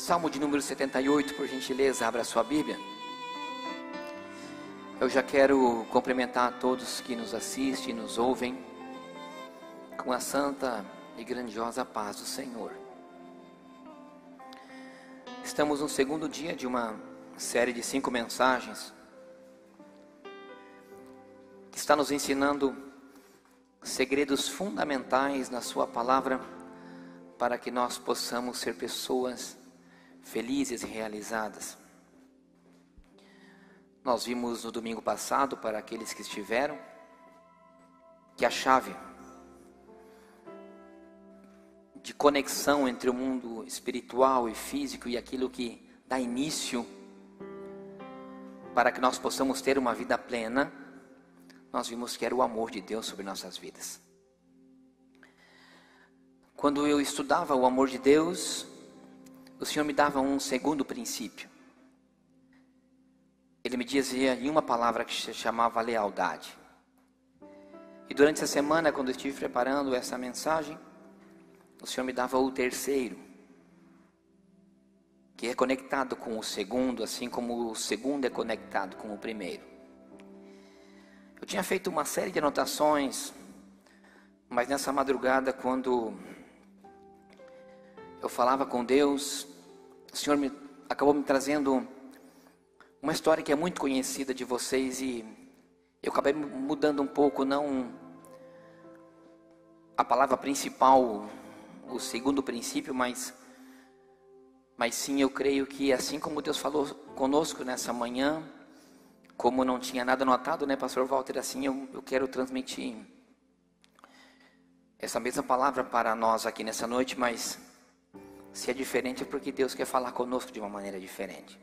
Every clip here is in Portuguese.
Salmo de número 78, por gentileza, abra a sua Bíblia. Eu já quero cumprimentar a todos que nos assistem e nos ouvem com a santa e grandiosa paz do Senhor. Estamos no segundo dia de uma série de 5 mensagens que está nos ensinando segredos fundamentais na sua palavra para que nós possamos ser pessoas felizes e realizadas. Nós vimos no domingo passado, para aqueles que estiveram, que a chave de conexão entre o mundo espiritual e físico e aquilo que dá início para que nós possamos ter uma vida plena, nós vimos que era o amor de Deus sobre nossas vidas. Quando eu estudava o amor de Deus, o Senhor me dava um segundo princípio. Ele me dizia em uma palavra que se chamava lealdade. E durante essa semana, quando eu estive preparando essa mensagem, o Senhor me dava o terceiro, que é conectado com o segundo, assim como o segundo é conectado com o primeiro. Eu tinha feito uma série de anotações, mas nessa madrugada, quando eu falava com Deus, o Senhor acabou me trazendo uma história que é muito conhecida de vocês e eu acabei mudando um pouco, não a palavra principal, o segundo princípio, mas sim, eu creio que assim como Deus falou conosco nessa manhã, como não tinha nada anotado, né, pastor Walter, assim eu quero transmitir essa mesma palavra para nós aqui nessa noite, mas se é diferente é porque Deus quer falar conosco de uma maneira diferente.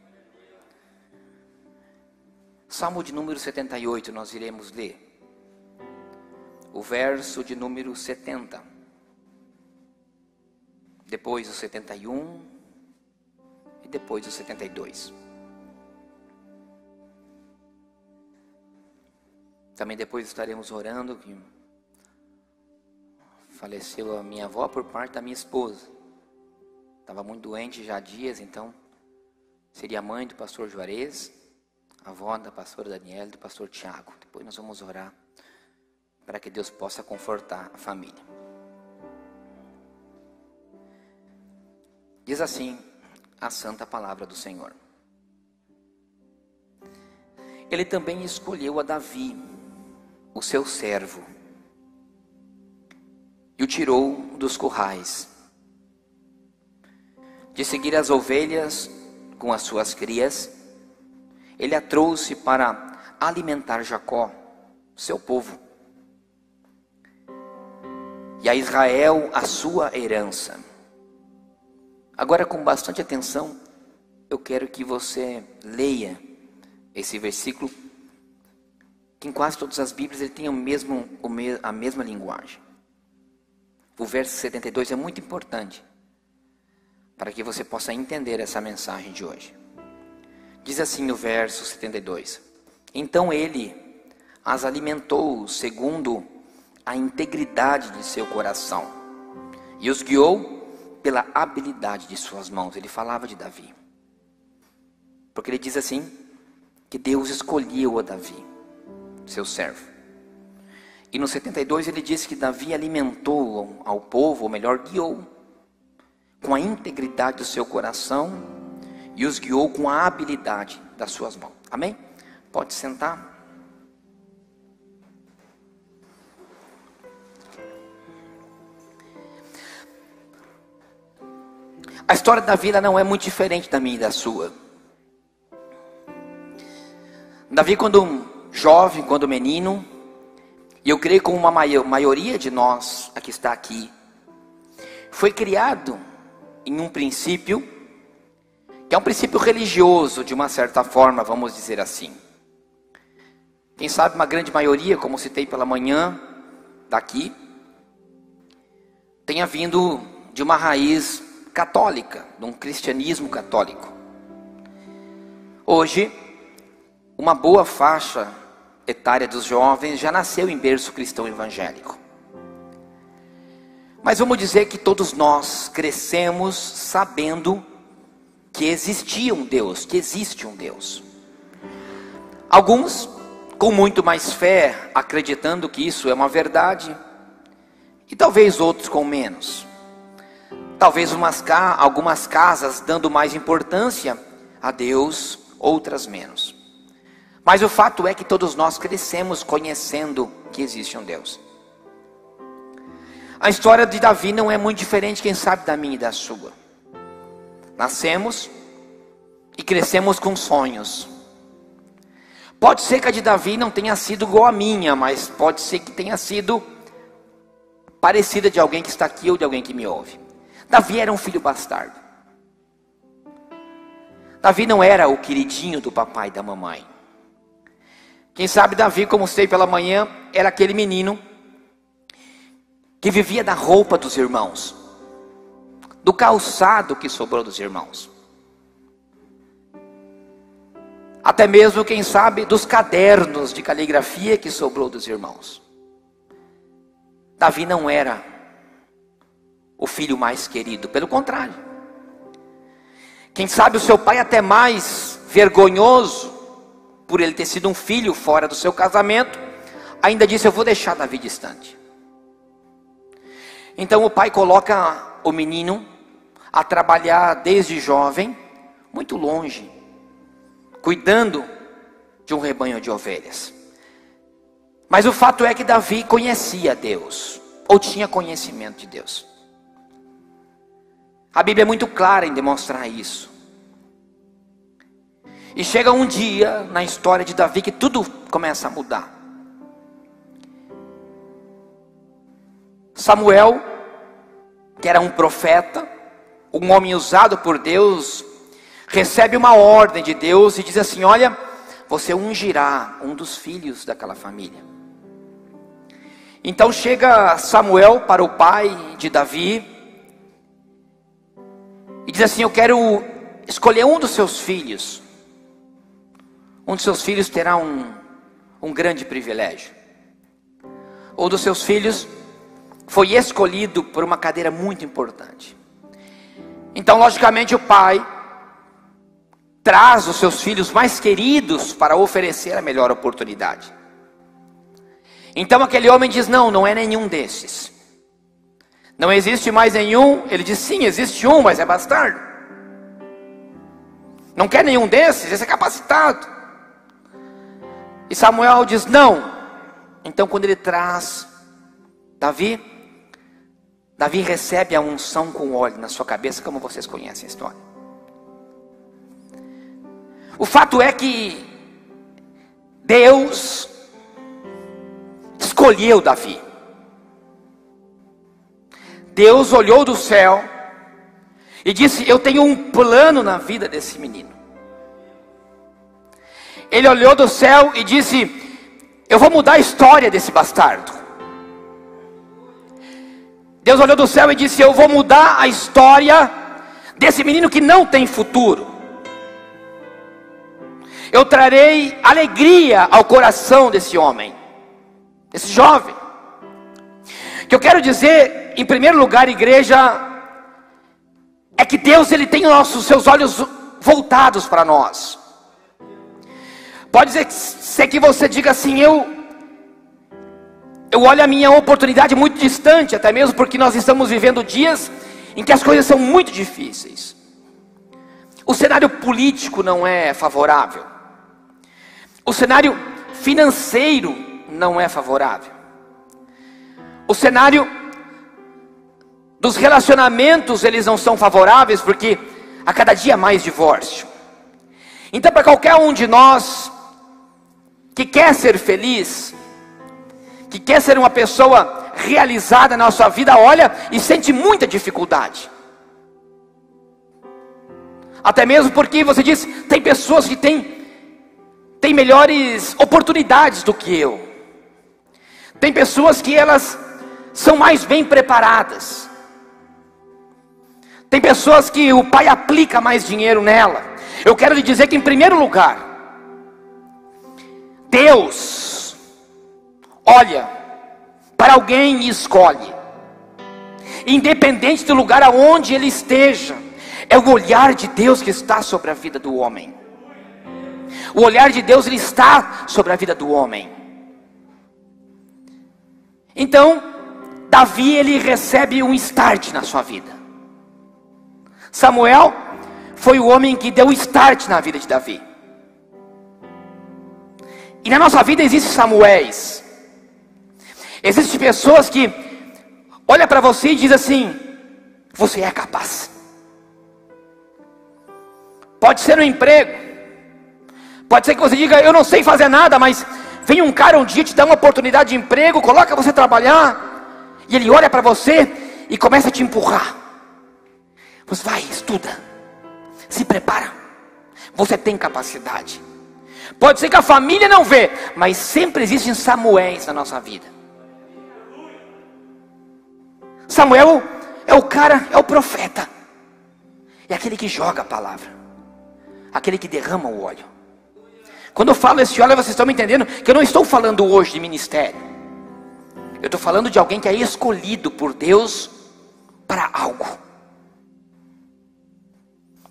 Salmo de número 78, nós iremos ler o verso de número 70, depois o 71 e depois o 72. Também depois estaremos orando, que faleceu a minha avó por parte da minha esposa. Estava muito doente já há dias, então seria a mãe do pastor Juarez, a avó da pastora Daniela e do pastor Tiago. Depois nós vamos orar para que Deus possa confortar a família. Diz assim a santa palavra do Senhor. Ele também escolheu a Davi, o seu servo, e o tirou dos currais, de seguir as ovelhas com as suas crias. Ele a trouxe para alimentar Jacó, seu povo, e a Israel a sua herança. Agora, com bastante atenção, eu quero que você leia esse versículo, que em quase todas as Bíblias ele tem a mesma linguagem. O verso 72 é muito importante para que você possa entender essa mensagem de hoje. Diz assim no verso 72: Então ele as alimentou segundo a integridade de seu coração e os guiou pela habilidade de suas mãos. Ele falava de Davi, porque ele diz assim, que Deus escolheu a Davi, seu servo. E no 72 ele diz que Davi alimentou ao povo, ou melhor, guiou com a integridade do seu coração e os guiou com a habilidade das suas mãos. Amém? Pode sentar. A história da vida não é muito diferente da minha e da sua. Davi, quando jovem, quando menino, e eu creio como uma maioria de nós que está aqui, foi criado em um princípio, que é um princípio religioso, de uma certa forma, vamos dizer assim. Quem sabe uma grande maioria, como citei pela manhã, daqui, tenha vindo de uma raiz católica, de um cristianismo católico. Hoje, uma boa faixa etária dos jovens já nasceu em berço cristão evangélico. Mas vamos dizer que todos nós crescemos sabendo que existia um Deus, que existe um Deus. Alguns com muito mais fé, acreditando que isso é uma verdade, e talvez outros com menos. Talvez algumas casas dando mais importância a Deus, outras menos. Mas o fato é que todos nós crescemos conhecendo que existe um Deus. A história de Davi não é muito diferente, quem sabe, da minha e da sua. Nascemos e crescemos com sonhos. Pode ser que a de Davi não tenha sido igual a minha, mas pode ser que tenha sido parecida de alguém que está aqui ou de alguém que me ouve. Davi era um filho bastardo. Davi não era o queridinho do papai e da mamãe. Quem sabe Davi, como sei pela manhã, era aquele menino que vivia da roupa dos irmãos, do calçado que sobrou dos irmãos. Até mesmo, quem sabe, dos cadernos de caligrafia que sobrou dos irmãos. Davi não era o filho mais querido, pelo contrário. Quem sabe o seu pai até mais vergonhoso, por ele ter sido um filho fora do seu casamento, ainda disse: eu vou deixar Davi distante. Então o pai coloca o menino a trabalhar desde jovem, muito longe, cuidando de um rebanho de ovelhas. Mas o fato é que Davi conhecia Deus, ou tinha conhecimento de Deus. A Bíblia é muito clara em demonstrar isso. E chega um dia na história de Davi que tudo começa a mudar. Samuel, que era um profeta, um homem usado por Deus, recebe uma ordem de Deus e diz assim: olha, você ungirá um dos filhos daquela família. Então chega Samuel para o pai de Davi e diz assim: eu quero escolher um dos seus filhos. Um dos seus filhos terá um grande privilégio. Um dos seus filhos foi escolhido por uma cadeira muito importante. Então, logicamente, o pai traz os seus filhos mais queridos para oferecer a melhor oportunidade. Então aquele homem diz: não é nenhum desses. Não existe mais nenhum. Ele diz: sim, existe um, mas é bastardo. Não quer nenhum desses, esse é capacitado. E Samuel diz: não. Então quando ele traz Davi recebe a unção com óleo na sua cabeça, como vocês conhecem a história. O fato é que Deus escolheu Davi. Deus olhou do céu e disse: eu tenho um plano na vida desse menino. Ele olhou do céu e disse: eu vou mudar a história desse bastardo. Deus olhou do céu e disse: eu vou mudar a história desse menino que não tem futuro. Eu trarei alegria ao coração desse homem, desse jovem. O que eu quero dizer, em primeiro lugar, igreja, é que Deus, Ele tem os seus olhos voltados para nós. Pode ser que você diga assim: eu olho a minha oportunidade muito distante, até mesmo porque nós estamos vivendo dias em que as coisas são muito difíceis. O cenário político não é favorável. O cenário financeiro não é favorável. O cenário dos relacionamentos, eles não são favoráveis, porque a cada dia mais divórcio. Então, para qualquer um de nós que quer ser feliz, que quer ser uma pessoa realizada na sua vida, olha e sente muita dificuldade. Até mesmo porque você diz: tem pessoas que têm melhores oportunidades do que eu. Tem pessoas que elas são mais bem preparadas. Tem pessoas que o pai aplica mais dinheiro nela. Eu quero lhe dizer que, em primeiro lugar, Deus olha para alguém e escolhe, independente do lugar aonde ele esteja. É o olhar de Deus que está sobre a vida do homem. O olhar de Deus, ele está sobre a vida do homem. Então, Davi, ele recebe um start na sua vida. Samuel foi o homem que deu o start na vida de Davi. E na nossa vida existem Samuéis. Existem pessoas que olham para você e dizem assim: você é capaz. Pode ser no emprego. Pode ser que você diga: eu não sei fazer nada, mas vem um cara um dia te dá uma oportunidade de emprego, coloca você trabalhar, e ele olha para você e começa a te empurrar. Você vai, estuda, se prepara, você tem capacidade. Pode ser que a família não vê, mas sempre existem Samuéis na nossa vida. Samuel é o cara, é o profeta, é aquele que joga a palavra, aquele que derrama o óleo. Quando eu falo esse óleo, vocês estão me entendendo que eu não estou falando hoje de ministério. Eu estou falando de alguém que é escolhido por Deus para algo.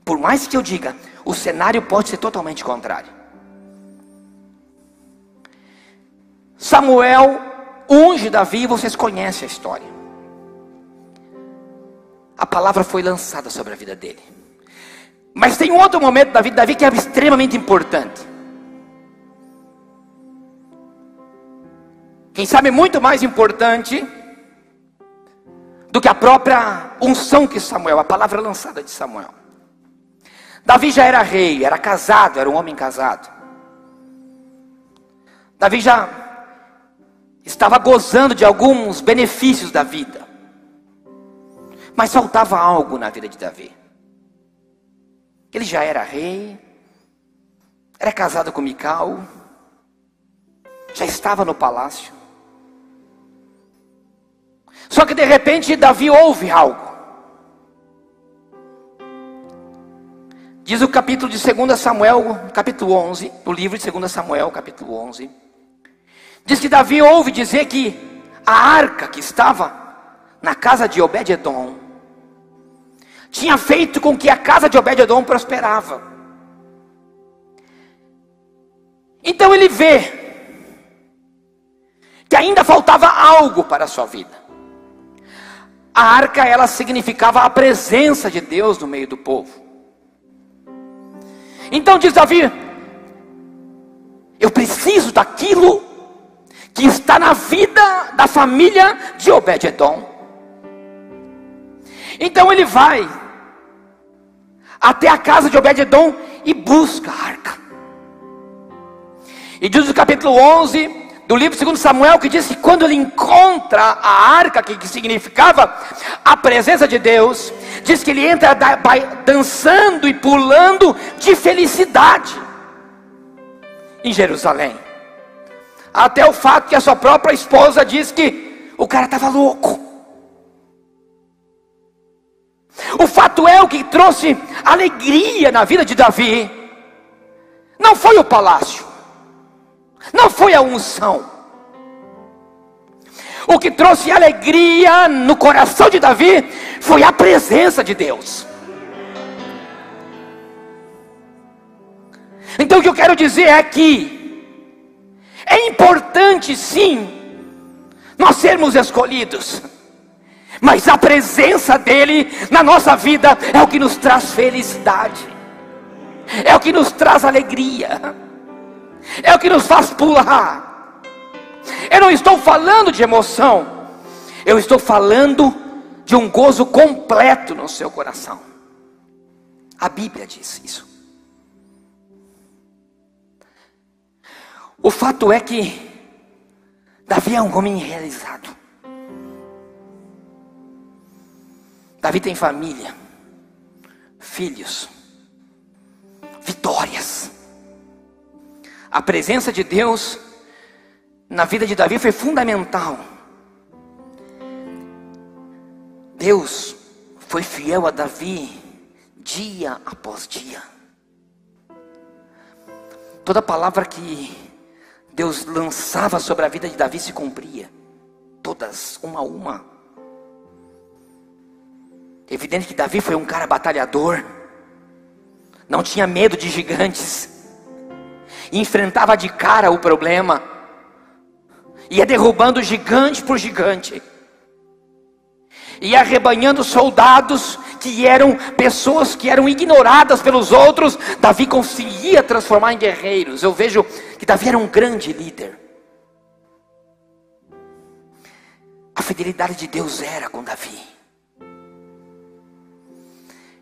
Por mais que eu diga, o cenário pode ser totalmente contrário. Samuel unge Davi, vocês conhecem a história. A palavra foi lançada sobre a vida dele. Mas tem um outro momento da vida de Davi que é extremamente importante. Quem sabe muito mais importante do que a própria unção que Samuel, a palavra lançada de Samuel. Davi já era rei, era casado, era um homem casado. Davi já estava gozando de alguns benefícios da vida. Mas faltava algo na vida de Davi. Ele já era rei, era casado com Mical, já estava no palácio. Só que de repente Davi ouve algo. Diz o capítulo de 2 Samuel, capítulo 11, o livro de 2 Samuel, capítulo 11. Diz que Davi ouve dizer que a arca que estava na casa de Obed-edom tinha feito com que a casa de Obed-edom prosperava. Então ele vê que ainda faltava algo para a sua vida. A arca, ela significava a presença de Deus no meio do povo. Então diz Davi: eu preciso daquilo que está na vida da família de Obed-edom. Então ele vai até a casa de Obed-edom e busca a arca. E diz o capítulo 11 do livro de 2 Samuel, que diz que quando ele encontra a arca, que significava a presença de Deus, diz que ele entra dançando e pulando de felicidade em Jerusalém. Até o fato que a sua própria esposa diz que o cara estava louco. O fato é, o que trouxe alegria na vida de Davi não foi o palácio, não foi a unção. O que trouxe alegria no coração de Davi foi a presença de Deus. Então o que eu quero dizer é que é importante sim nós sermos escolhidos, mas a presença dele na nossa vida é o que nos traz felicidade, é o que nos traz alegria, é o que nos faz pular. Eu não estou falando de emoção, eu estou falando de um gozo completo no seu coração. A Bíblia diz isso. O fato é que Davi é um homem realizado. Davi tem família, filhos, vitórias. A presença de Deus na vida de Davi foi fundamental. Deus foi fiel a Davi dia após dia. Toda palavra que Deus lançava sobre a vida de Davi se cumpria. Todas, uma a uma. É evidente que Davi foi um cara batalhador, não tinha medo de gigantes, e enfrentava de cara o problema, ia derrubando gigante por gigante, ia arrebanhando soldados que eram pessoas que eram ignoradas pelos outros. Davi conseguia transformar em guerreiros. Eu vejo que Davi era um grande líder. A fidelidade de Deus era com Davi.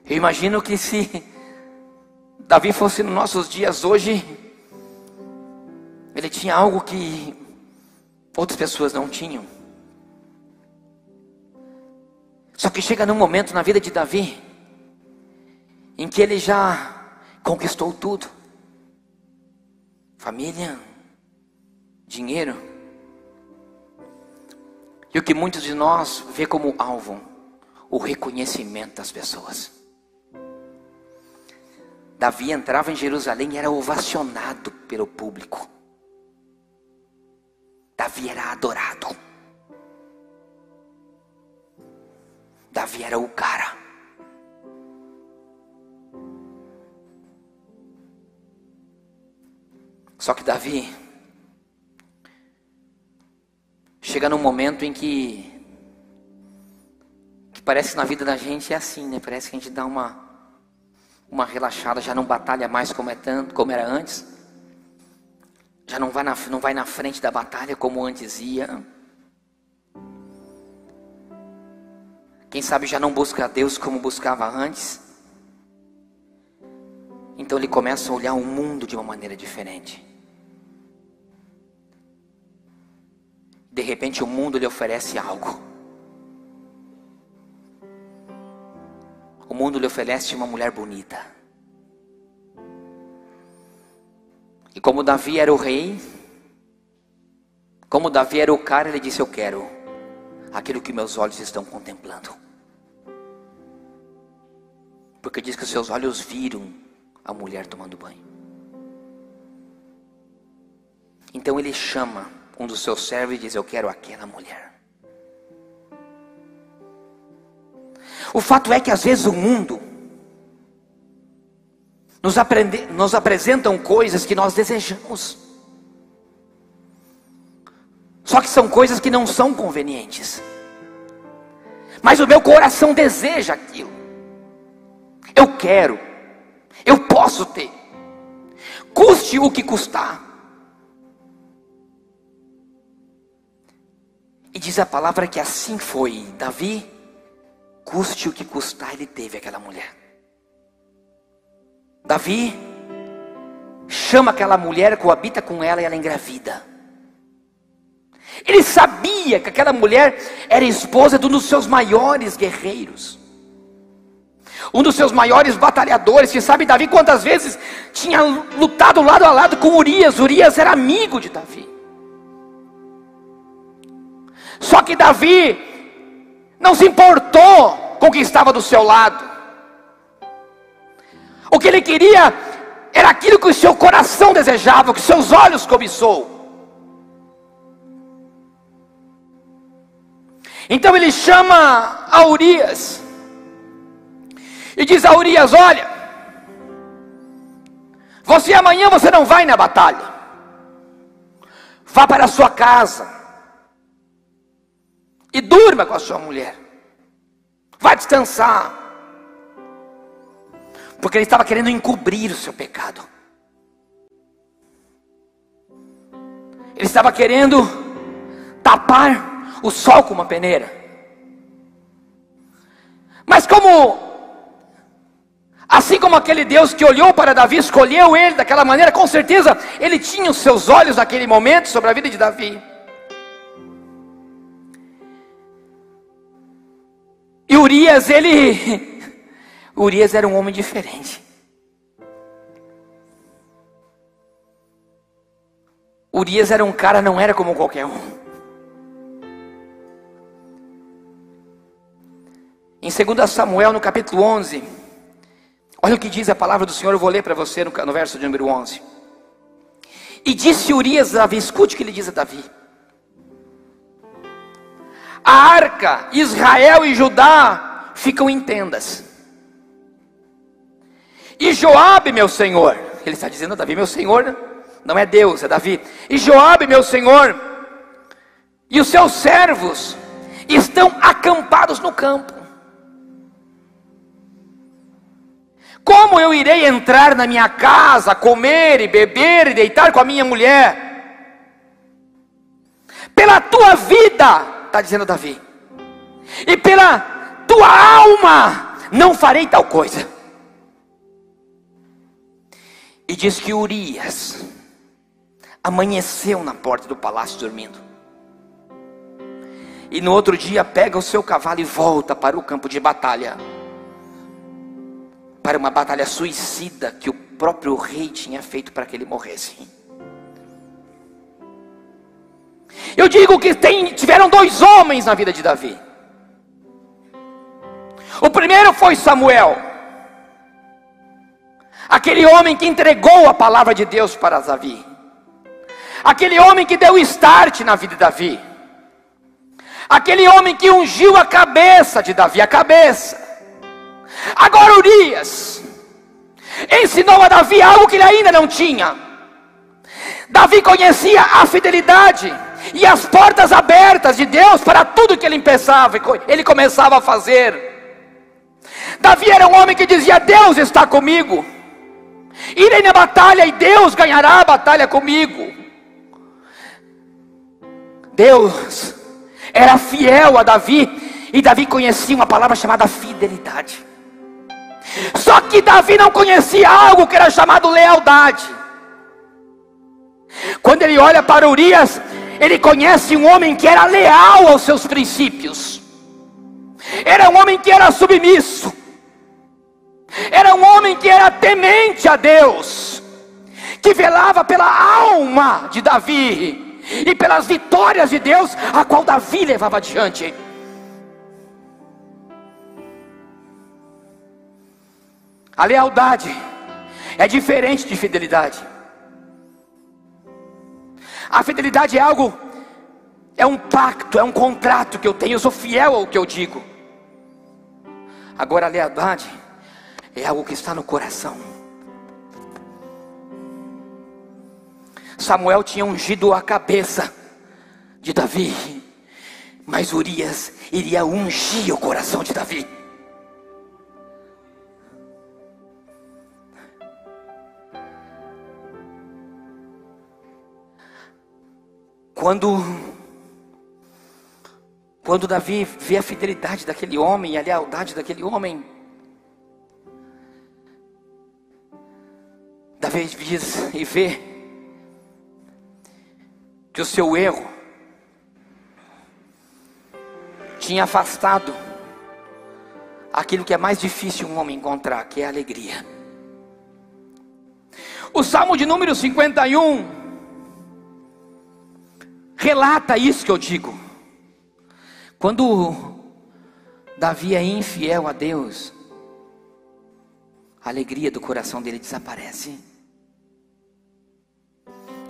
Eu imagino que se Davi fosse nos nossos dias hoje, ele tinha algo que outras pessoas não tinham. Só que chega num momento na vida de Davi em que ele já conquistou tudo: família, dinheiro, e o que muitos de nós vê como alvo, o reconhecimento das pessoas. Davi entrava em Jerusalém e era ovacionado pelo público. Davi era adorado. Davi era o cara. Só que Davi chega num momento em que parece que na vida da gente é assim, né? Parece que a gente dá uma relaxada, já não batalha mais como era antes. Já não vai na frente da batalha como antes ia. Quem sabe já não busca a Deus como buscava antes. Então ele começa a olhar o mundo de uma maneira diferente. De repente o mundo lhe oferece algo. O mundo lhe oferece uma mulher bonita. E como Davi era o rei, como Davi era o cara, ele disse: eu quero aquilo que meus olhos estão contemplando. Porque diz que os seus olhos viram a mulher tomando banho. Então ele chama um dos seus servos e diz: eu quero aquela mulher. O fato é que às vezes o mundo nos apresentam coisas que nós desejamos. Só que são coisas que não são convenientes. Mas o meu coração deseja aquilo. Eu quero, eu posso ter, custe o que custar. E diz a palavra que assim foi. Davi, custe o que custar, ele teve aquela mulher. Davi chama aquela mulher, coabita com ela e ela engravida. Ele sabia que aquela mulher era esposa de um dos seus maiores guerreiros, um dos seus maiores batalhadores. Que sabe Davi quantas vezes tinha lutado lado a lado com Urias. Urias era amigo de Davi. Só que Davi não se importou com o que estava do seu lado. O que ele queria era aquilo que o seu coração desejava, o que seus olhos cobiçou. Então ele chama a Urias e diz a Urias: olha, amanhã você não vai na batalha. Vá para a sua casa e durma com a sua mulher. Vai descansar. Porque ele estava querendo encobrir o seu pecado. Ele estava querendo tapar o sol com uma peneira. Mas assim como aquele Deus que olhou para Davi, escolheu ele daquela maneira, com certeza ele tinha os seus olhos naquele momento sobre a vida de Davi. E Urias era um homem diferente. Urias era um cara, não era como qualquer um. Em 2 Samuel, no capítulo 11, olha o que diz a palavra do Senhor. Eu vou ler para você no verso de número 11. E disse Urias a Davi, escute o que ele diz a Davi: a arca, Israel e Judá ficam em tendas. E Joabe, meu senhor, ele está dizendo a Davi, meu senhor, não é Deus, é Davi. E Joabe, meu senhor, e os seus servos estão acampados no campo. Como eu irei entrar na minha casa, comer e beber e deitar com a minha mulher? Pela tua vida, está dizendo Davi, e pela tua alma, não farei tal coisa. E diz que Urias amanheceu na porta do palácio dormindo. E no outro dia pega o seu cavalo e volta para o campo de batalha. Para uma batalha suicida que o próprio rei tinha feito para que ele morresse. Eu digo que tiveram dois homens na vida de Davi. O primeiro foi Samuel, aquele homem que entregou a palavra de Deus para Davi, aquele homem que deu start na vida de Davi, aquele homem que ungiu a cabeça de Davi, a cabeça. Agora Urias ensinou a Davi algo que ele ainda não tinha. Davi conhecia a fidelidade e as portas abertas de Deus para tudo que ele começava a fazer. Davi era um homem que dizia: Deus está comigo, irei na batalha e Deus ganhará a batalha comigo. Deus era fiel a Davi, e Davi conhecia uma palavra chamada fidelidade. Só que Davi não conhecia algo que era chamado lealdade. Quando ele olha para Urias, ele conhece um homem que era leal aos seus princípios, era um homem que era submisso, era um homem que era temente a Deus, que velava pela alma de Davi e pelas vitórias de Deus, a qual Davi levava adiante. A lealdade é diferente de fidelidade. A fidelidade é algo, é um pacto, é um contrato que eu tenho, eu sou fiel ao que eu digo. Agora a lealdade é algo que está no coração. Samuel tinha ungido a cabeça de Davi, mas Urias iria ungir o coração de Davi. Quando Davi vê a fidelidade daquele homem e a lealdade daquele homem, Davi diz e vê que o seu erro tinha afastado aquilo que é mais difícil um homem encontrar, que é a alegria. O Salmo de número 51 relata isso que eu digo. Quando Davi é infiel a Deus, a alegria do coração dele desaparece.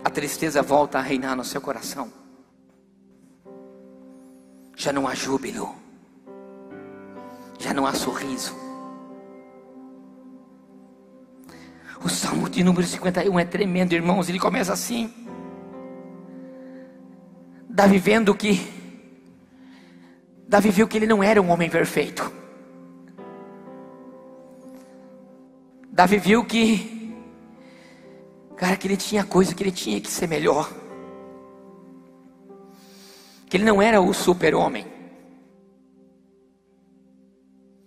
A tristeza volta a reinar no seu coração. Já não há júbilo, já não há sorriso. O Salmo de número 51 é tremendo, irmãos. Ele começa assim: Davi viu que ele não era um homem perfeito. Davi viu que ele tinha coisa que ele tinha que ser melhor, que ele não era o super-homem,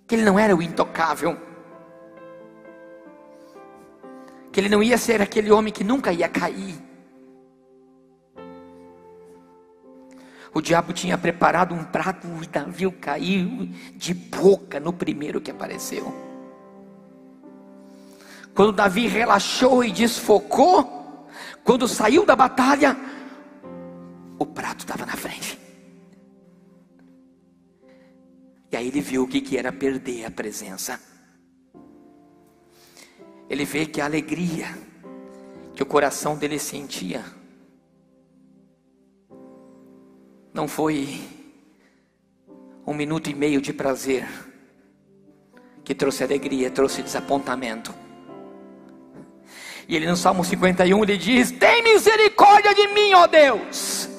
que ele não era o intocável, que ele não ia ser aquele homem que nunca ia cair. O diabo tinha preparado um prato e Davi caiu de boca no primeiro que apareceu. Quando Davi relaxou e desfocou, quando saiu da batalha, o prato estava na frente. E aí ele viu o que era perder a presença. Ele vê que a alegria que o coração dele sentia não foi 1 minuto e meio de prazer, que trouxe alegria, trouxe desapontamento. E ele no Salmo 51 ele diz: tem misericórdia de mim, ó Deus.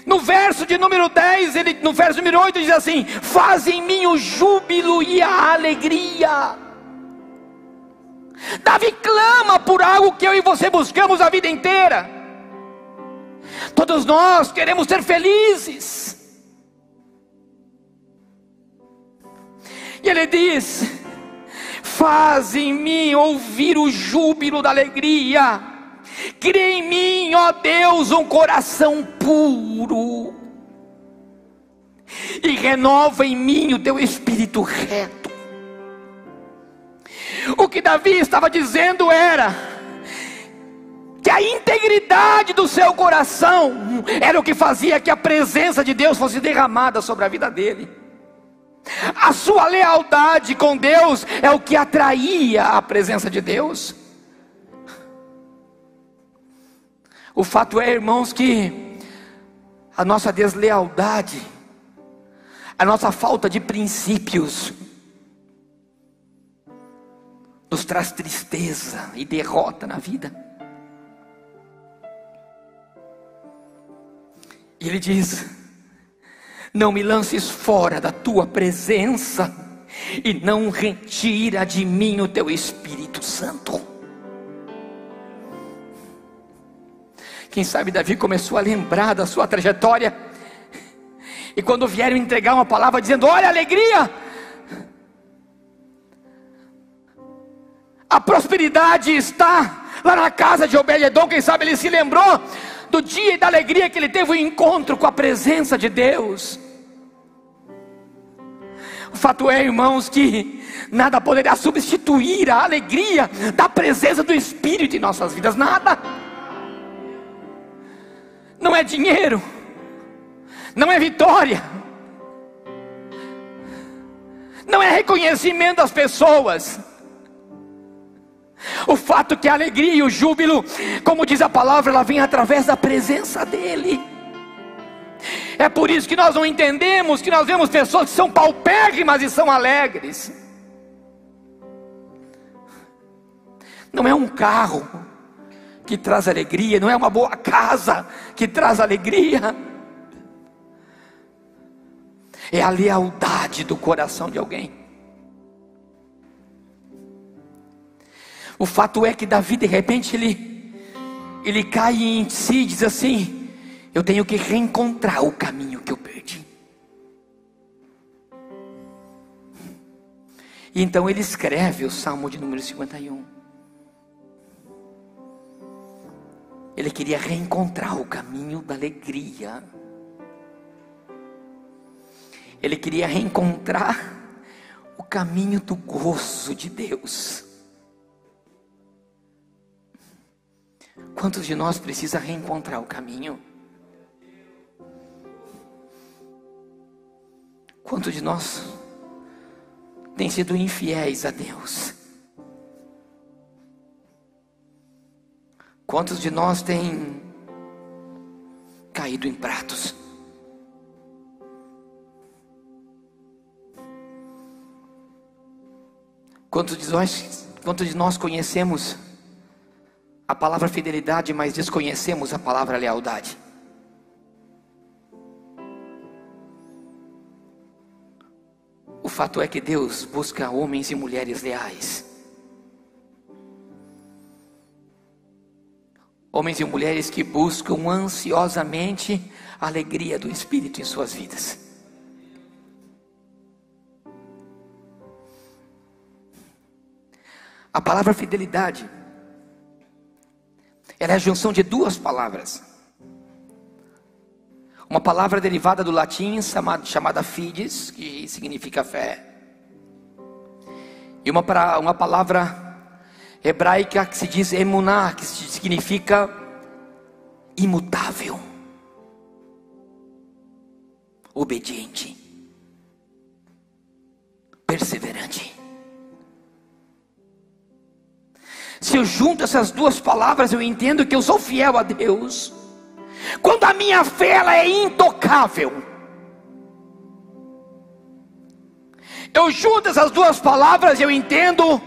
No verso de número 10, no verso número 8 diz assim: faz em mim o júbilo e a alegria. Davi clama por algo que eu e você buscamos a vida inteira. Todos nós queremos ser felizes. E ele diz: faz em mim ouvir o júbilo da alegria. Cria em mim, ó Deus, um coração puro, e renova em mim o teu espírito reto. O que Davi estava dizendo era que a integridade do seu coração era o que fazia que a presença de Deus fosse derramada sobre a vida dele. A sua lealdade com Deus é o que atraía a presença de Deus. O fato é, irmãos, que a nossa deslealdade, a nossa falta de princípios, nos traz tristeza e derrota na vida. E ele diz: não me lances fora da tua presença, e não retira de mim o teu Espírito Santo. Quem sabe Davi começou a lembrar da sua trajetória, e quando vieram entregar uma palavra dizendo: olha, alegria, a prosperidade está lá na casa de Obed-edom. Quem sabe ele se lembrou do dia e da alegria que ele teve o encontro com a presença de Deus. O fato é, irmãos, que nada poderá substituir a alegria da presença do Espírito em nossas vidas. Nada. Não é dinheiro, não é vitória, não é reconhecimento das pessoas. O fato que a alegria e o júbilo, como diz a palavra, ela vem através da presença dEle. É por isso que nós não entendemos, que nós vemos pessoas que são paupérrimas e são alegres. Não é um carro que traz alegria, não é uma boa casa que traz alegria, é a lealdade do coração de alguém. O fato é que Davi, de repente, ele cai em si e diz assim: eu tenho que reencontrar o caminho que eu perdi. E então ele escreve o Salmo de número 51. Ele queria reencontrar o caminho da alegria. Ele queria reencontrar o caminho do gozo de Deus. Quantos de nós precisa reencontrar o caminho? Quantos de nós tem sido infiéis a Deus? Quantos de nós têm caído em pratos? Quantos de nós conhecemos a palavra fidelidade, mas desconhecemos a palavra lealdade? O fato é que Deus busca homens e mulheres leais. Homens e mulheres que buscam ansiosamente a alegria do Espírito em suas vidas. A palavra fidelidade, ela é a junção de duas palavras. Uma palavra derivada do latim chamada fides, que significa fé. E uma palavra hebraica que se diz emuná, que significa imutável, obediente, perseverante. Se eu junto essas duas palavras, eu entendo que eu sou fiel a Deus quando a minha fé ela é intocável. Eu junto essas duas palavras e eu entendo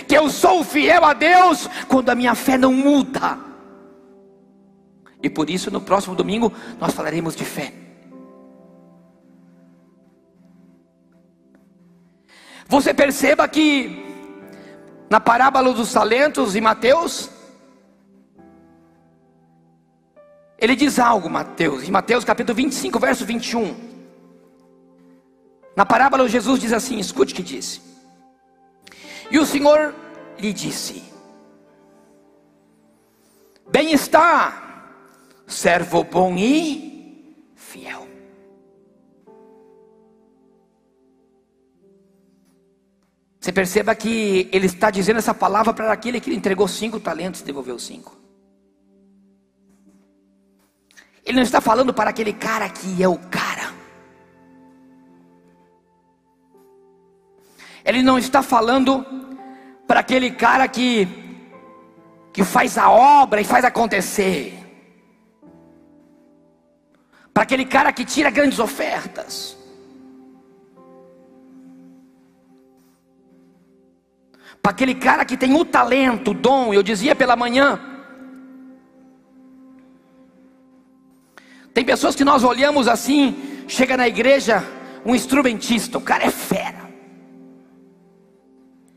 que eu sou fiel a Deus quando a minha fé não muda. E por isso no próximo domingo nós falaremos de fé. Você perceba que na parábola dos talentos em Mateus, ele diz algo, em Mateus capítulo 25, verso 21. Na parábola Jesus diz assim, escute o que disse. E o Senhor lhe disse: bem está, servo bom e fiel. Você perceba que ele está dizendo essa palavra para aquele que entregou 5 talentos e devolveu 5. Ele não está falando para aquele cara que é o cara. Ele não está falando para aquele cara que faz a obra e faz acontecer. Para aquele cara que tira grandes ofertas. Para aquele cara que tem o talento, o dom. Eu dizia pela manhã, tem pessoas que nós olhamos assim, chega na igreja um instrumentista, o cara é fera.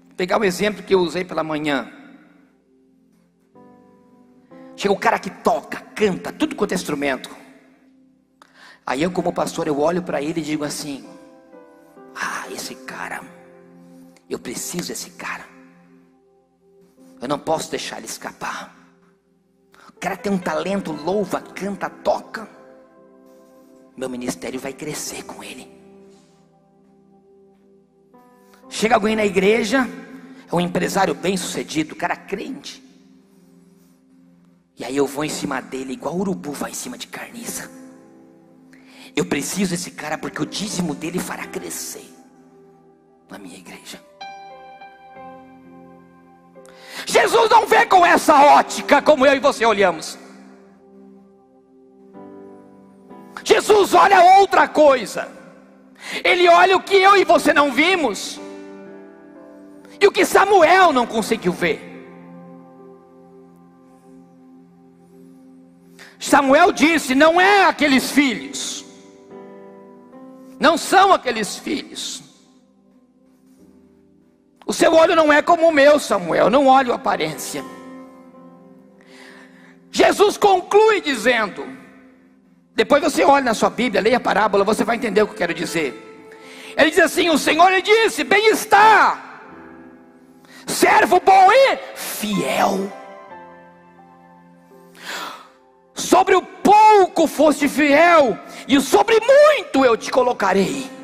Vou pegar o exemplo que eu usei pela manhã. Chega o cara que toca, canta, tudo quanto é instrumento. Aí eu como pastor, eu olho para ele e digo assim: esse cara, eu preciso desse cara. Eu não posso deixar ele escapar. O cara tem um talento, louva, canta, toca. Meu ministério vai crescer com ele. Chega alguém na igreja, é um empresário bem sucedido, cara crente. E aí eu vou em cima dele igual o urubu vai em cima de carniça. Eu preciso desse cara porque o dízimo dele fará crescer na minha igreja. Jesus não vê com essa ótica como eu e você olhamos. Jesus olha outra coisa. Ele olha o que eu e você não vimos, e o que Samuel não conseguiu ver. Samuel disse: não é aqueles filhos, não são aqueles filhos. O seu olho não é como o meu, Samuel, não olhe a aparência. Jesus conclui dizendo, depois você olha na sua Bíblia, leia a parábola, você vai entender o que eu quero dizer. Ele diz assim: o Senhor lhe disse: bem está, servo bom e fiel. Sobre o pouco foste fiel, e sobre muito eu te colocarei.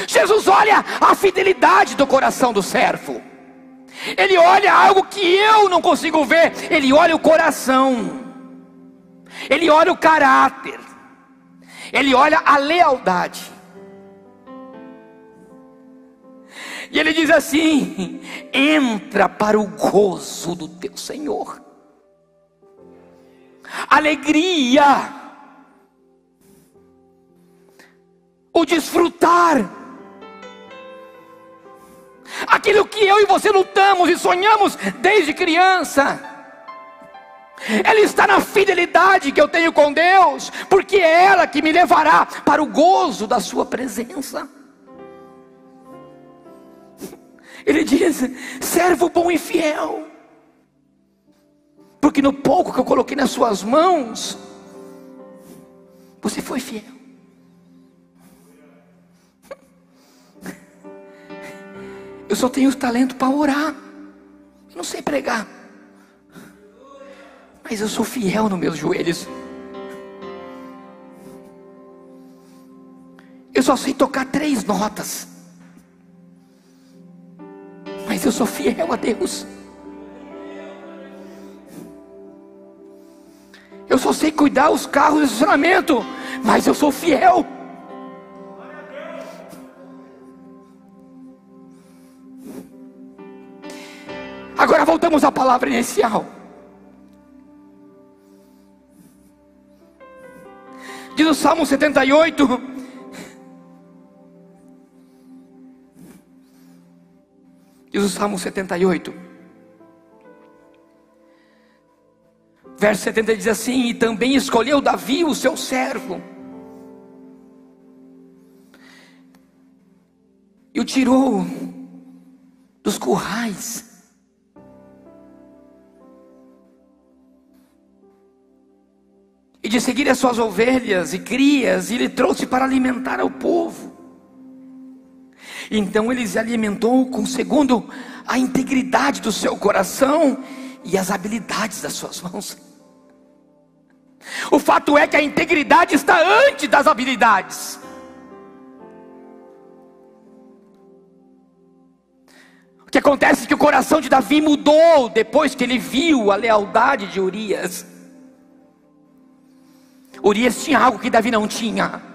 Jesus olha a fidelidade do coração do servo. Ele olha algo que eu não consigo ver. Ele olha o coração. Ele olha o caráter. Ele olha a lealdade. E ele diz assim: entra para o gozo do teu Senhor. Alegria, o desfrutar, aquilo que eu e você lutamos e sonhamos desde criança. Ele está na fidelidade que eu tenho com Deus, porque é ela que me levará para o gozo da sua presença. Ele diz: servo bom e fiel, porque no pouco que eu coloquei nas suas mãos, você foi fiel. Eu só tenho talento para orar, eu não sei pregar, mas eu sou fiel nos meus joelhos. Eu só sei tocar 3 notas, mas eu sou fiel a Deus. Eu só sei cuidar os carros de estacionamento, mas eu sou fiel. Agora voltamos à palavra inicial. Diz o Salmo 78: Diz o Salmo 78, verso 70 diz assim: e também escolheu Davi o seu servo, e o tirou dos currais, e de seguir as suas ovelhas e crias, e ele trouxe para alimentar ao povo. Então ele se alimentou segundo a integridade do seu coração e as habilidades das suas mãos. O fato é que a integridade está antes das habilidades. O que acontece é que o coração de Davi mudou depois que ele viu a lealdade de Urias. Urias tinha algo que Davi não tinha.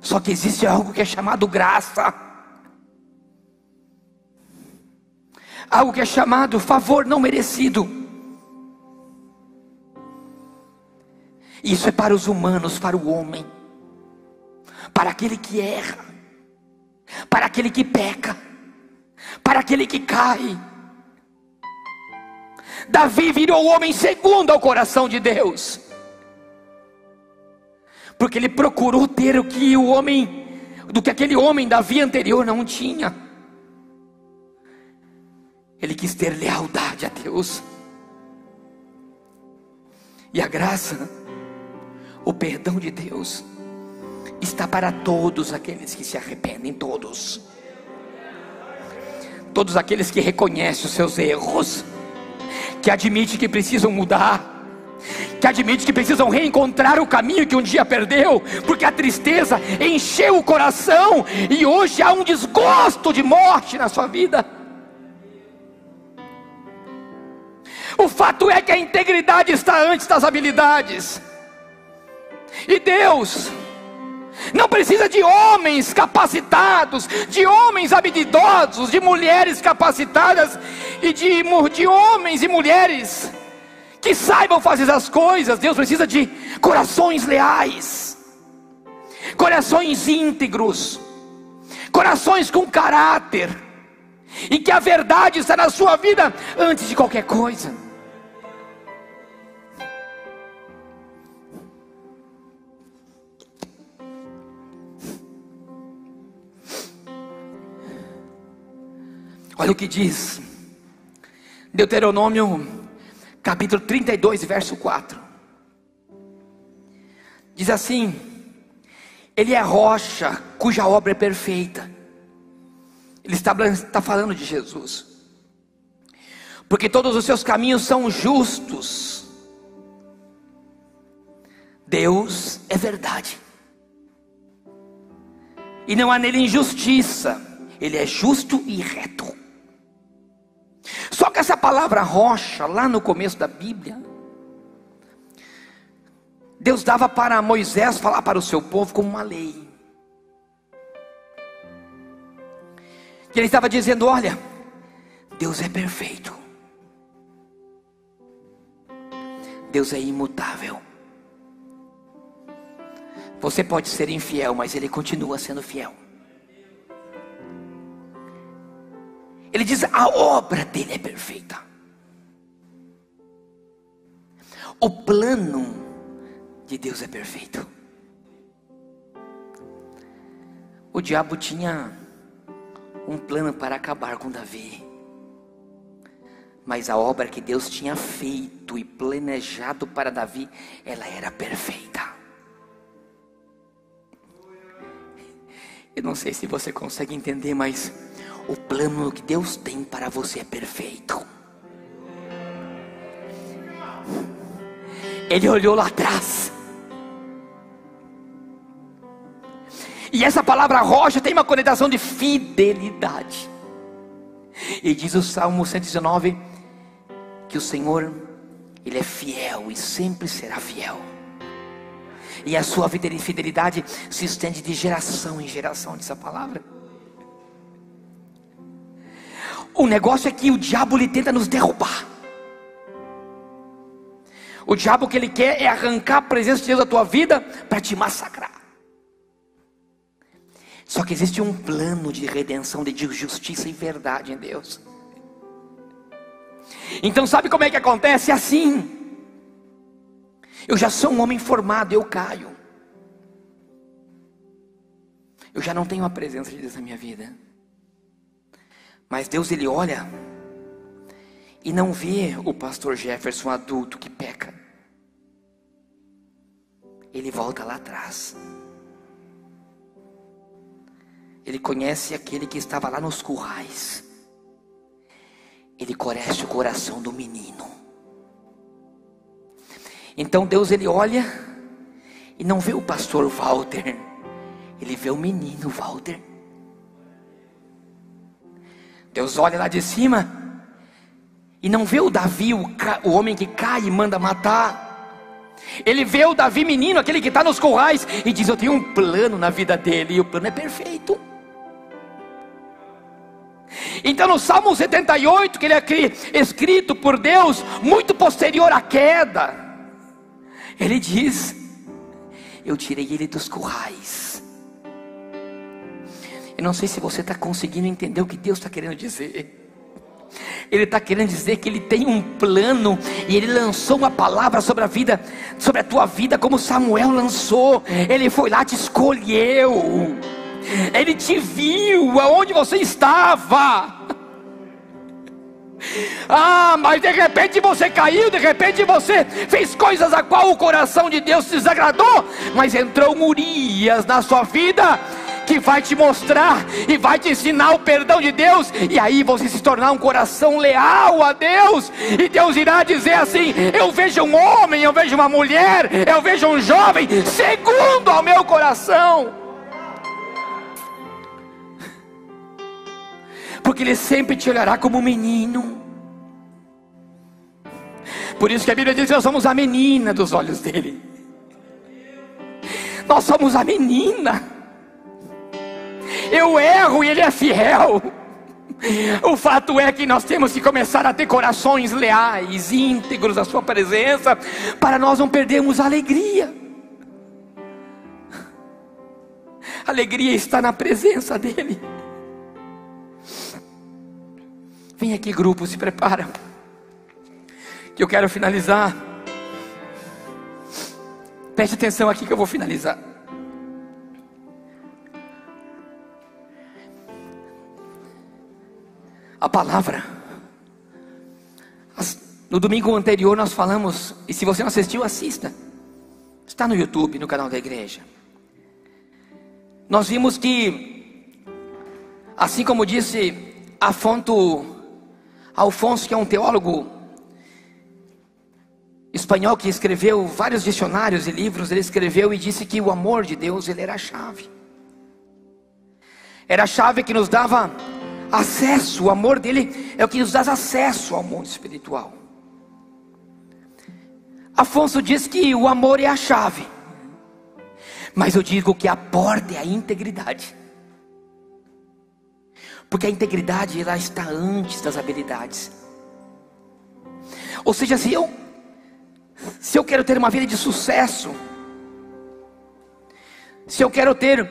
Só que existe algo que é chamado graça, algo que é chamado favor não merecido. Isso é para os humanos, para o homem, para aquele que erra, para aquele que peca, para aquele que cai. Davi virou o homem segundo ao coração de Deus, porque ele procurou ter o que aquele homem Davi anterior não tinha. Ele quis ter lealdade a Deus. E a graça, o perdão de Deus, está para todos aqueles que se arrependem, todos aqueles que reconhecem os seus erros, que admitem que precisam mudar, que admite que precisam reencontrar o caminho que um dia perdeu, porque a tristeza encheu o coração e hoje há um desgosto de morte na sua vida. O fato é que a integridade está antes das habilidades, e Deus não precisa de homens capacitados, de homens habilidosos, de mulheres capacitadas e de homens e mulheres que saibam fazer as coisas. Deus precisa de corações leais, corações íntegros, corações com caráter, e que a verdade está na sua vida antes de qualquer coisa. Olha o que diz Deuteronômio capítulo 32, verso 4. Diz assim: ele é rocha cuja obra é perfeita. Ele está falando de Jesus, porque todos os seus caminhos são justos. Deus é verdade, e não há nele injustiça. Ele é justo e reto. Só que essa palavra rocha, lá no começo da Bíblia, Deus dava para Moisés falar para o seu povo como uma lei. E ele estava dizendo: olha, Deus é perfeito, Deus é imutável. Você pode ser infiel, mas Ele continua sendo fiel. Ele diz: a obra dele é perfeita. O plano de Deus é perfeito. O diabo tinha um plano para acabar com Davi, mas a obra que Deus tinha feito e planejado para Davi, ela era perfeita. Eu não sei se você consegue entender, mas o plano que Deus tem para você é perfeito. Ele olhou lá atrás, e essa palavra rocha tem uma conotação de fidelidade. E diz o Salmo 119 que o Senhor, Ele é fiel e sempre será fiel, e a sua fidelidade se estende de geração em geração. Dessa palavra, o negócio é que o diabo ele tenta nos derrubar. O diabo, o que ele quer é arrancar a presença de Deus da tua vida para te massacrar. Só que existe um plano de redenção, de justiça e verdade em Deus. Então sabe como é que acontece? Assim, eu já sou um homem formado, eu caio. Eu já não tenho a presença de Deus na minha vida. Mas Deus, Ele olha e não vê o pastor Jefferson adulto que peca. Ele volta lá atrás. Ele conhece aquele que estava lá nos currais. Ele conhece o coração do menino. Então Deus, Ele olha e não vê o pastor Walter. Ele vê o menino Walter. Deus olha lá de cima e não vê o Davi, o homem que cai e manda matar. Ele vê o Davi menino, aquele que está nos currais, e diz: eu tenho um plano na vida dele, e o plano é perfeito. Então no Salmo 78, que ele é escrito por Deus, muito posterior à queda, ele diz: eu tirei ele dos currais. Eu não sei se você está conseguindo entender o que Deus está querendo dizer. Ele está querendo dizer que Ele tem um plano, e Ele lançou uma palavra sobre a vida, sobre a tua vida, como Samuel lançou. Ele foi lá, te escolheu, Ele te viu aonde você estava. Mas de repente você caiu, de repente você fez coisas a qual o coração de Deus se desagradou, mas entrou um Urias na sua vida, que vai te mostrar e vai te ensinar o perdão de Deus, e aí você se tornar um coração leal a Deus, e Deus irá dizer assim: eu vejo um homem, eu vejo uma mulher, eu vejo um jovem, segundo ao meu coração. Porque Ele sempre te olhará como um menino. Por isso que a Bíblia diz que nós somos a menina dos olhos dele. Nós somos a menina. Eu erro e Ele é fiel. O fato é que nós temos que começar a ter corações leais, íntegros à sua presença, para nós não perdermos a alegria. A alegria está na presença dEle. Vem aqui, grupo, se prepara, que eu quero finalizar. Preste atenção aqui que eu vou finalizar. A palavra, no domingo anterior nós falamos, e se você não assistiu, assista, está no YouTube, no canal da igreja. Nós vimos que, assim como disse Alfonso, que é um teólogo espanhol que escreveu vários dicionários e livros, ele escreveu e disse que o amor de Deus, ele era a chave. Era a chave que nos dava acesso, o amor dele é o que nos dá acesso ao mundo espiritual. Afonso diz que o amor é a chave, mas eu digo que a porta é a integridade. Porque a integridade, ela está antes das habilidades. Ou seja, se eu quero ter uma vida de sucesso, se eu quero ter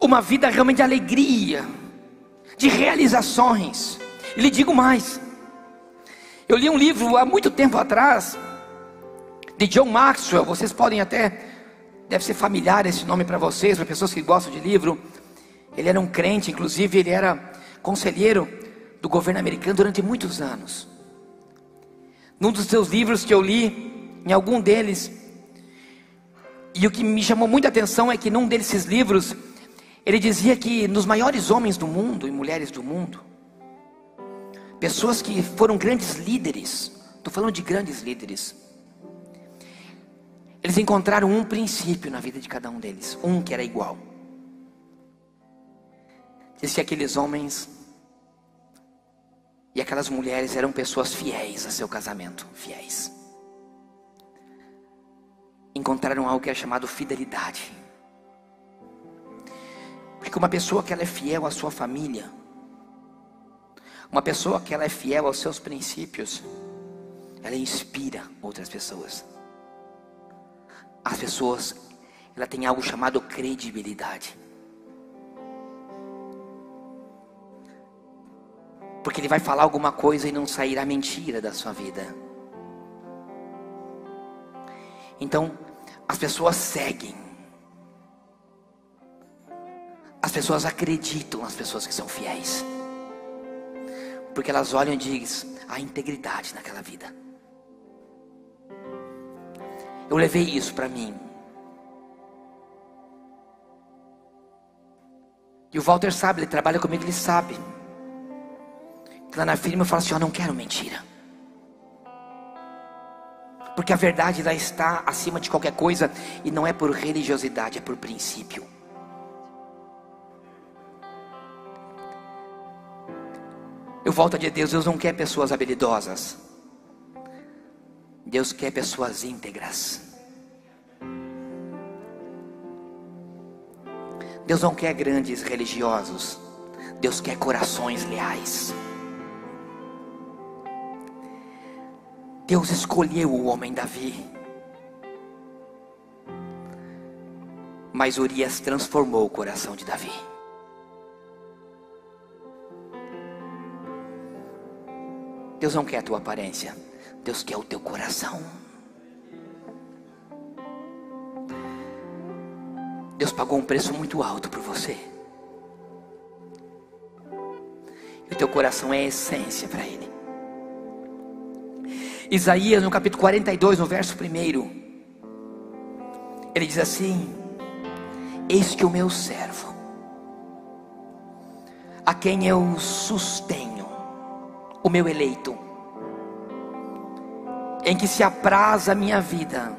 uma vida realmente de alegria, de realizações, e lhe digo mais, eu li um livro há muito tempo atrás, de John Maxwell. Vocês podem até, deve ser familiar esse nome para vocês, para pessoas que gostam de livro. Ele era um crente, inclusive ele era conselheiro do governo americano durante muitos anos. Num dos seus livros que eu li, em algum deles, e o que me chamou muita atenção é que num desses livros, ele dizia que nos maiores homens do mundo e mulheres do mundo, pessoas que foram grandes líderes, estou falando de grandes líderes, eles encontraram um princípio na vida de cada um deles, um que era igual. Diz que aqueles homens e aquelas mulheres eram pessoas fiéis a seu casamento, fiéis. Encontraram algo que era chamado fidelidade. Porque uma pessoa que ela é fiel à sua família, uma pessoa que ela é fiel aos seus princípios, ela inspira outras pessoas. As pessoas, ela tem algo chamado credibilidade. Porque ele vai falar alguma coisa e não sairá mentira da sua vida. Então, as pessoas seguem. As pessoas acreditam nas pessoas que são fiéis. Porque elas olham e dizem, há integridade naquela vida. Eu levei isso para mim. E o Walter sabe, ele trabalha comigo, ele sabe. Lá na firma eu falo assim, eu não quero mentira. Porque a verdade lá está acima de qualquer coisa. E não é por religiosidade, é por princípio. Eu volto a dizer, Deus não quer pessoas habilidosas. Deus quer pessoas íntegras. Deus não quer grandes religiosos. Deus quer corações leais. Deus escolheu o homem Davi. Mas Urias transformou o coração de Davi. Deus não quer a tua aparência. Deus quer o teu coração. Deus pagou um preço muito alto por você. E o teu coração é a essência para Ele. Isaías no capítulo 42, no verso 1, ele diz assim: eis que o meu servo, a quem eu sustenho, o meu eleito, em que se apraz a minha vida,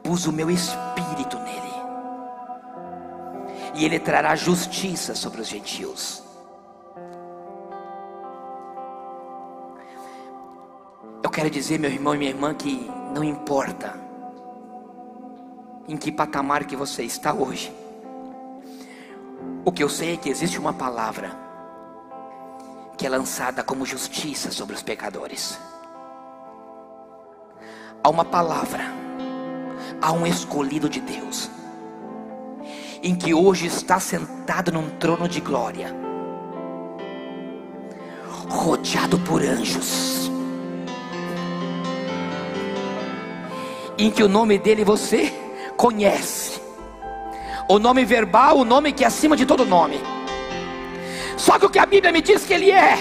pus o meu espírito nele, e ele trará justiça sobre os gentios. Eu quero dizer, meu irmão e minha irmã, que não importa em que patamar que você está hoje. O que eu sei é que existe uma palavra que é lançada como justiça sobre os pecadores. Há uma palavra, há um escolhido de Deus, em que hoje está sentado num trono de glória, rodeado por anjos, em que o nome dele você conhece, o nome verbal, o nome que é acima de todo nome. Só que o que a Bíblia me diz que ele é,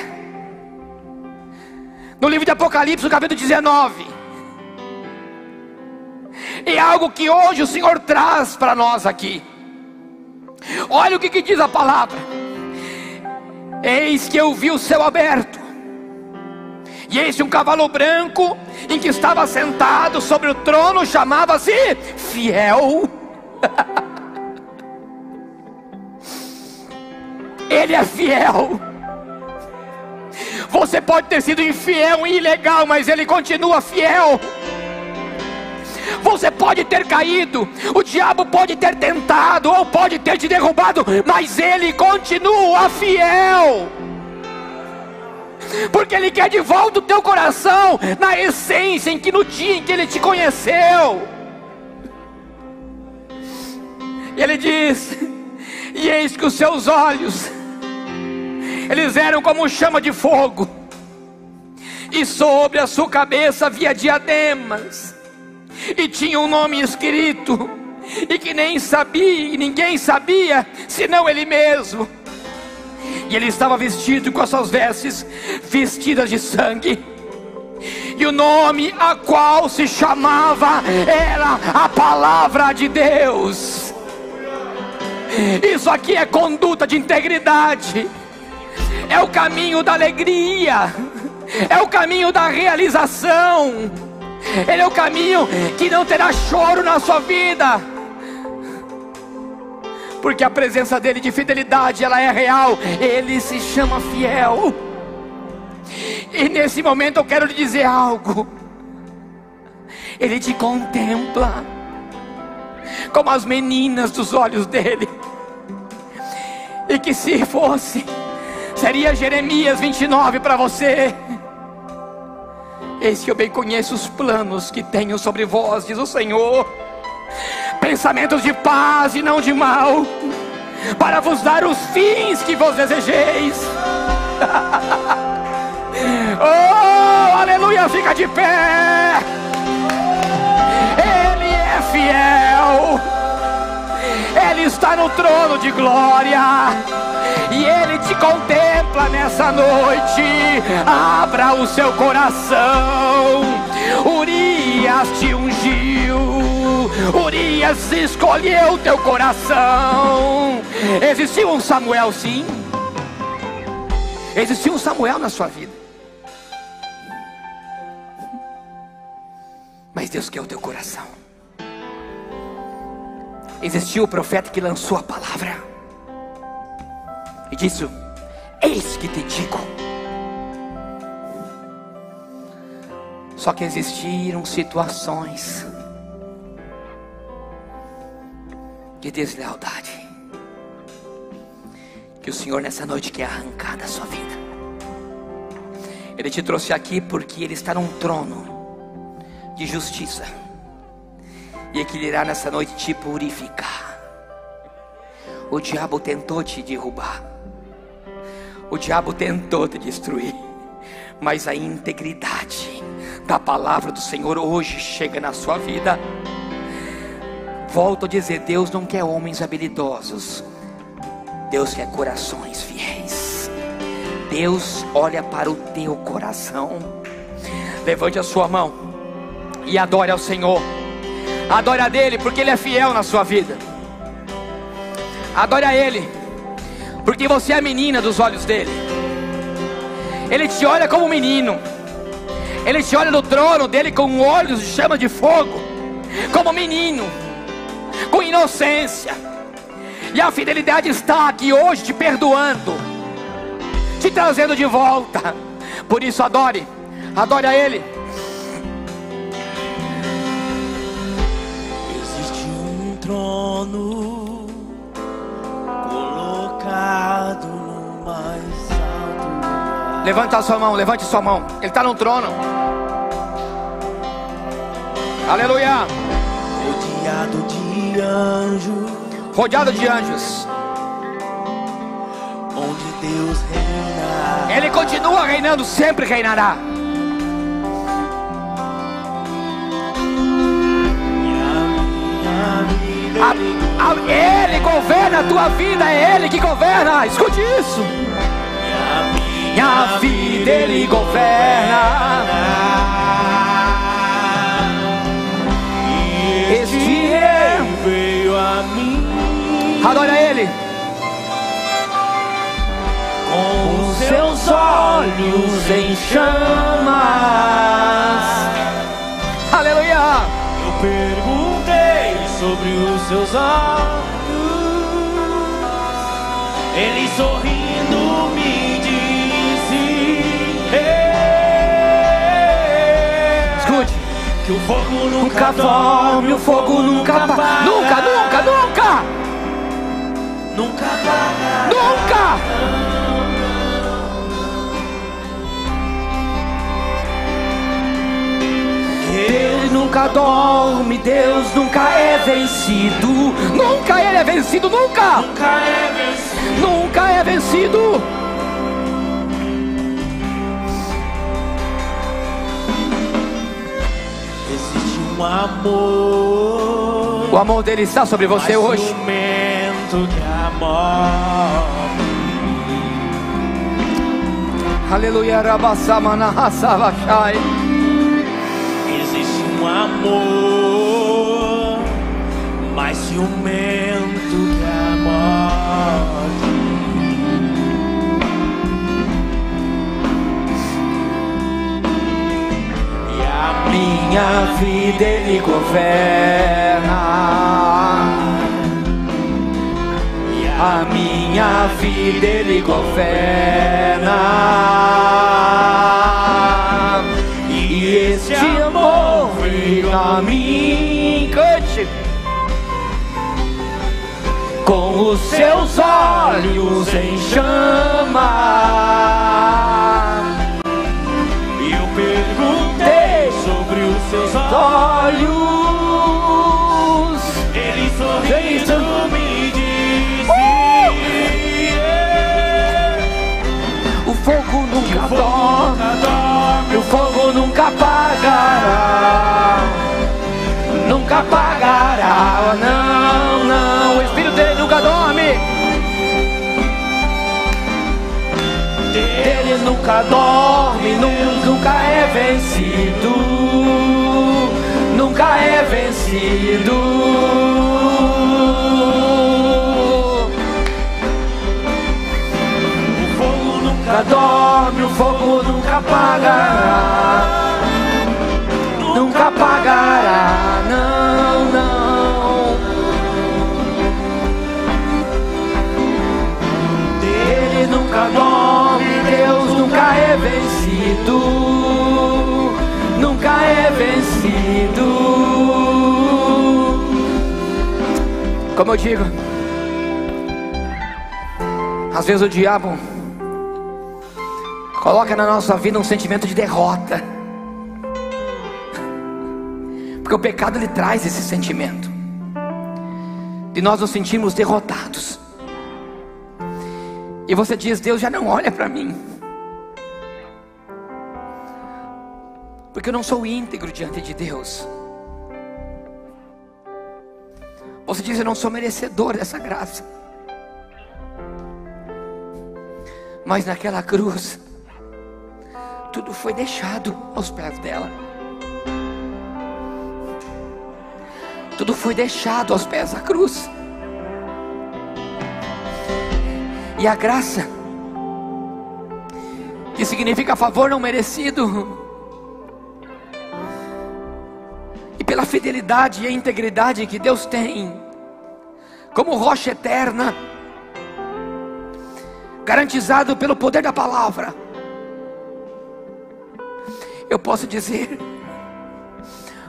no livro de Apocalipse, no capítulo 19, é algo que hoje o Senhor traz para nós aqui. Olha o que diz a palavra: eis que eu vi o céu aberto, e eis um cavalo branco, em que estava sentado sobre o trono, chamava-se Fiel. Ele é fiel. Você pode ter sido infiel e ilegal, mas ele continua fiel. Você pode ter caído, o diabo pode ter tentado, ou pode ter te derrubado, mas ele continua fiel. Porque ele quer de volta o teu coração na essência, em que no dia em que ele te conheceu. Ele diz: e eis que os seus olhos, eles eram como chama de fogo, e sobre a sua cabeça havia diademas, e tinha um nome escrito, e que ninguém sabia, senão ele mesmo. E ele estava vestido com as suas vestes vestidas de sangue, e o nome a qual se chamava era a Palavra de Deus. Isso aqui é conduta de integridade, é o caminho da alegria, é o caminho da realização. Ele é o caminho que não terá choro na sua vida, porque a presença dele de fidelidade, ela é real. Ele se chama fiel. E nesse momento eu quero lhe dizer algo: ele te contempla como as meninas dos olhos dele. E que se fosse, seria Jeremias 29 para você: eis que eu bem conheço os planos que tenho sobre vós, diz o Senhor, pensamentos de paz e não de mal, para vos dar os fins que vos desejeis. Oh, aleluia, fica de pé. Ele é fiel. Ele está no trono de glória. E Ele te contempla nessa noite. Abra o seu coração. Urias te ungiu. Urias escolheu teu coração. Existiu um Samuel, sim. Existiu um Samuel na sua vida. Mas Deus quer o teu coração. Existiu o profeta que lançou a palavra e disse: eis que te digo. Só que existiram situações de deslealdade que o Senhor nessa noite quer arrancar da sua vida. Ele te trouxe aqui porque Ele está num trono de justiça, e Ele irá nessa noite te purificar. O diabo tentou te derrubar, o diabo tentou te destruir, mas a integridade da palavra do Senhor hoje chega na sua vida. Volto a dizer, Deus não quer homens habilidosos, Deus quer corações fiéis. Deus olha para o teu coração. Levante a sua mão e adore ao Senhor. Adore a dele, porque Ele é fiel na sua vida. Adore a Ele, porque você é menina dos olhos dele. Ele te olha como menino. Ele te olha no trono dele com olhos de chama de fogo, como menino, com inocência. E a fidelidade está aqui hoje te perdoando, te trazendo de volta. Por isso adore, adore a Ele. Existe um trono colocado no mais alto lugar. Levanta a sua mão, levante sua mão. Ele está no trono. Aleluia. Rodeado de anjos, rodeado de anjos, onde Deus reina. Ele continua reinando, sempre reinará. Ele governa a tua vida, é Ele que governa. Escute isso. Minha vida Ele governa. Este rei veio a mim. Adora Ele. Com os seus olhos em chamas. Aleluia. Eu perguntei sobre os seus olhos. Ele sorrindo me disse: escute, que o fogo nunca dorme, o fogo nunca apaga. Nunca, nunca, nunca. Nunca apaga. Nunca. Ele nunca dorme, Deus nunca é vencido. Nunca Ele é vencido, nunca. Nunca é vencido. Nunca é vencido. Existe um amor. O amor dele está sobre você hoje. Ciumento que a morte. Aleluia, rabassamana hasavashai. Existe um amor mais ciumento que a morte. E a Minha vida Ele governa. A minha vida Ele governa. E este amor veio a mim. Cante. Com os seus olhos em chama. E eu perguntei sobre os seus Olhos. Ele sorrindo me disse: o fogo nunca dorme, nunca é vencido, nunca é vencido. O fogo nunca dorme, o fogo nunca apagará, nunca apagará, não, não. Ele nunca dorme, Deus nunca é vencido, nunca é vencido. Como eu digo, às vezes o diabo coloca na nossa vida um sentimento de derrota, porque o pecado ele traz esse sentimento de nós nos sentirmos derrotados. E você diz: Deus já não olha para mim, porque eu não sou íntegro diante de Deus. Você diz: eu não sou merecedor dessa graça. Mas naquela cruz, tudo foi deixado aos pés dela. Tudo foi deixado aos pés da cruz. E a graça, que significa favor não merecido, e pela fidelidade e a integridade que Deus tem como rocha eterna, garantizado pelo poder da palavra, eu posso dizer: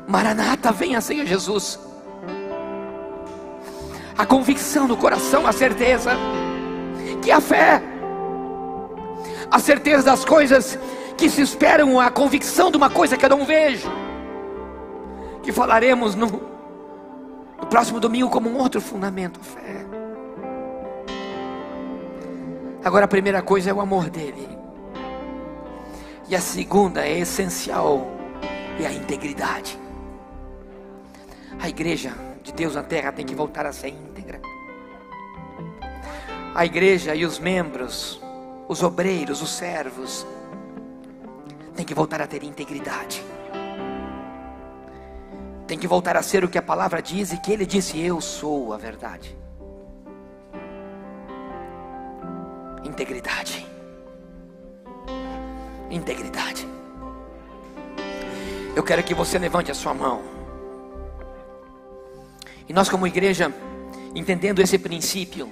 Maranata, venha Senhor Jesus. A convicção do coração, a certeza que a fé, a certeza das coisas que se esperam, a convicção de uma coisa que eu não vejo, que falaremos no próximo domingo como um outro fundamento, a fé. Agora a primeira coisa é o amor dele, e a segunda é essencial, é a integridade. A igreja de Deus na terra tem que voltar a ser íntegra. A igreja e os membros, os obreiros, os servos, tem que voltar a ter integridade. Tem que voltar a ser o que a palavra diz, e que ele disse: eu sou a verdade. Integridade. Integridade. Eu quero que você levante a sua mão, e nós como igreja, entendendo esse princípio,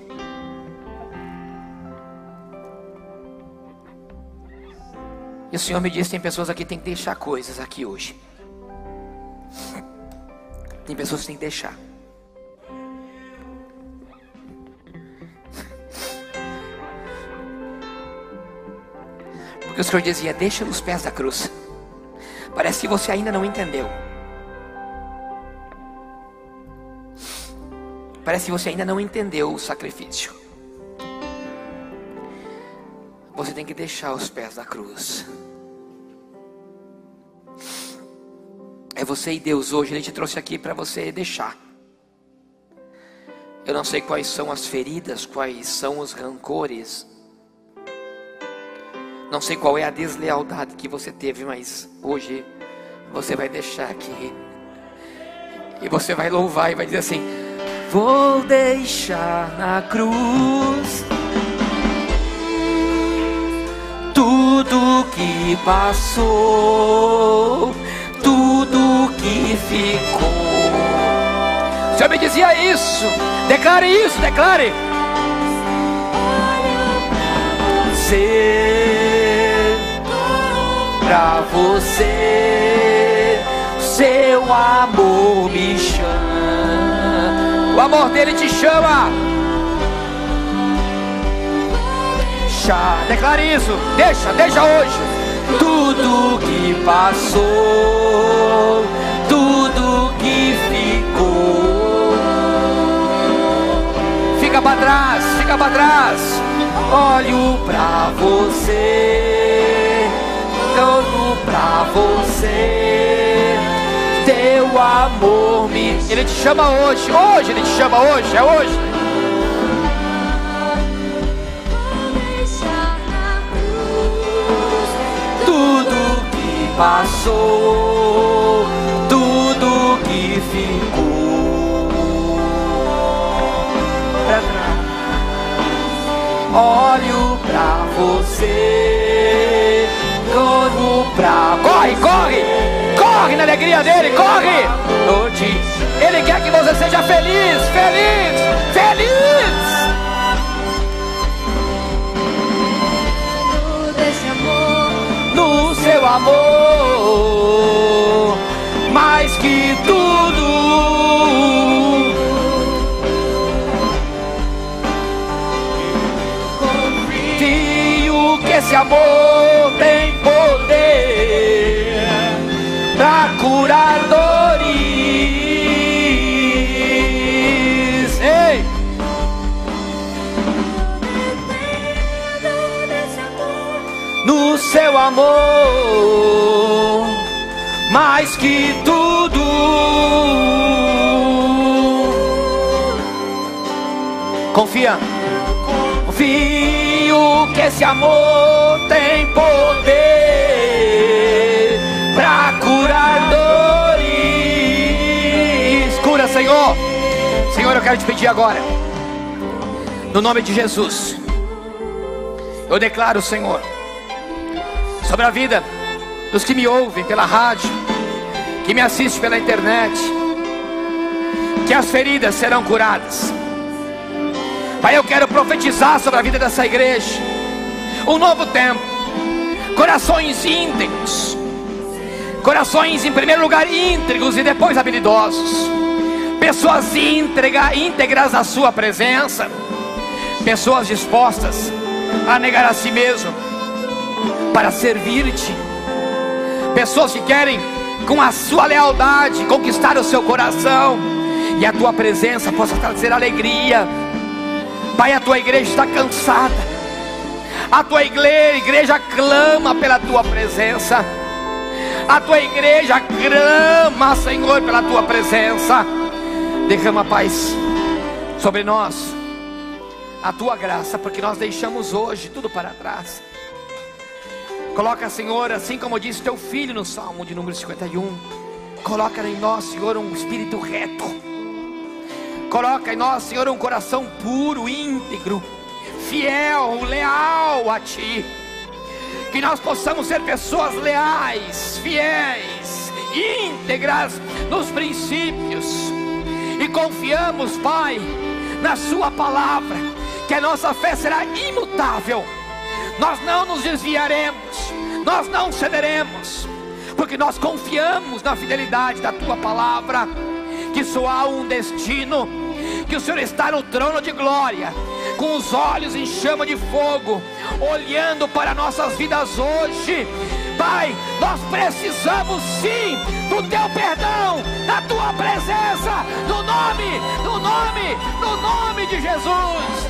e o Senhor me disse: tem pessoas aqui que tem que deixar coisas aqui hoje. Tem pessoas que tem que deixar. Porque o Senhor dizia: deixa nos pés da cruz. Parece que você ainda não entendeu. Parece que você ainda não entendeu o sacrifício. Você tem que deixar os pés da cruz. É você e Deus hoje. Ele te trouxe aqui para você deixar. Eu não sei quais são as feridas, quais são os rancores, não sei qual é a deslealdade que você teve, mas hoje você vai deixar aqui, e você vai louvar e vai dizer assim: vou deixar na cruz tudo que passou, tudo que ficou. O Senhor me dizia isso. Declare isso, declare. Pra você, seu amor me chama. O amor dele te chama. Declare isso. Deixa hoje. Tudo que passou, tudo que ficou, fica para trás, fica para trás. Olho pra você, olho pra você, teu amor me... Ele te chama hoje, hoje ele te chama, hoje, é hoje. passou, tudo que ficou pra trás. Olho pra você, corro pra... Corre, corre! Corre na alegria dele, corre! Ele quer que você seja feliz, feliz, feliz! No seu amor, mais que tudo. Confio que esse amor tem poder pra curar dores. Ei! No seu amor, mais que tudo. Confia. Confio que esse amor tem poder pra curar dores. Cura, Senhor. Senhor, eu quero te pedir agora, no nome de Jesus, eu declaro, Senhor, sobre a vida dos que me ouvem pela rádio, que me assistem pela internet, que as feridas serão curadas. Pai, eu quero profetizar sobre a vida dessa igreja um novo tempo. Corações íntegros, corações em primeiro lugar íntegros e depois habilidosos, pessoas íntegras à sua presença, pessoas dispostas a negar a si mesmo para servir-te, pessoas que querem com a sua lealdade conquistar o seu coração, e a tua presença possa trazer alegria. Pai, a tua igreja está cansada, a tua igreja clama pela tua presença, a tua igreja clama, Senhor, pela tua presença. Derrama, paz, sobre nós a tua graça, porque nós deixamos hoje tudo para trás. Coloca, Senhor, assim como disse teu filho no Salmo de número 51, coloca em nós, Senhor, um espírito reto. Coloca em nós, Senhor, um coração puro, íntegro, fiel, leal a Ti. Que nós possamos ser pessoas leais, fiéis, íntegras nos princípios. E confiamos, Pai, na Sua palavra, que a nossa fé será imutável. Nós não nos desviaremos, nós não cederemos, porque nós confiamos na fidelidade da Tua palavra. Que só há um destino, que o Senhor está no trono de glória, com os olhos em chama de fogo, olhando para nossas vidas hoje. Pai, nós precisamos sim do Teu perdão, da Tua presença, no nome de Jesus.